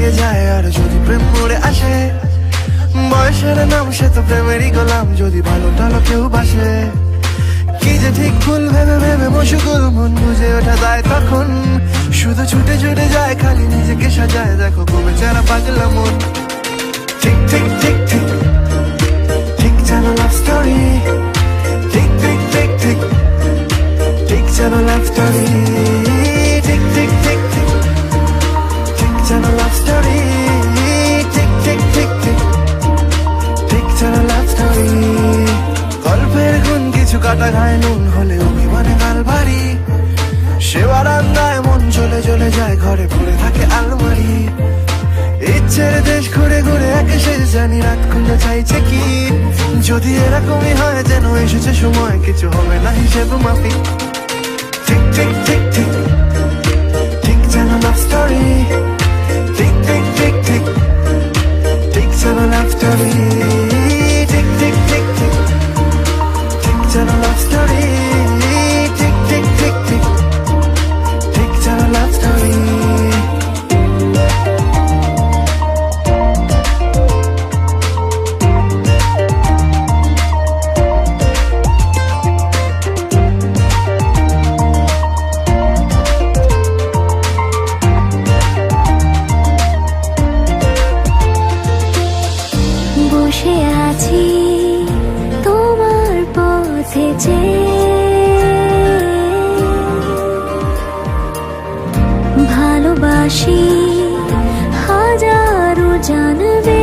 লেগে যায় আর যদি প্রেম মরে আসে, বয়সের নাম সে তো প্রেমেরই গোলাম, যদি ভালো টালো কেউ বাসে। কি যে ঠিক ভুল ভেবে ভেবে মশগুল, মন বুঝে ওঠা যায় তখন, শুধু ছুটে ছুটে যায় খালি নিজেকে সাজায়, দেখো কবে চারা পাগলা মন। ঠিক ঠিক ঠিক ঠিক ঠিক যেন লাভ স্টোরি, ঠিক ঠিক ঠিক ঠিক ঠিক যেন লাভ স্টোরি, ঠিক ঠিক ঠিক ঠিক ঠিক যেন লাভ স্টোরি, ঠিক ঠিক ঠিক ঠিক ঠিক যেন লাভ স্টোরি। গল্পের গুণ কিছু কাটা গায়ে নুন হলে অভিমানে গাল ভারী, সে বারান্দায় মন চলে চলে যায়, ঘরে পড়ে থাকে আলমারি। ইচ্ছের দেশ ঘুরে ঘুরে একে শেষ জানি, রাত খুলে চাইছে কি, যদি এরকমই হয় যেন এসেছে সময়, কিছু হবে না হিসেব মাফিক। ঠিক ঠিক ঠিক ঠিক ঠিক যেন লাভ স্টোরি, ঠিক ঠিক ঠিক ঠিক ঠিক যেন লাভ স্টোরি, ঠিক ঠিক ঠিক ঠিক ঠিক যেন লাভ স্টোরি, ঠিক ঠিক ঠিক ঠিক ঠিক যেন লাভ স্টোরি। বসে আছি তোমার পথে ভালোবাসি হাজারো জানবে।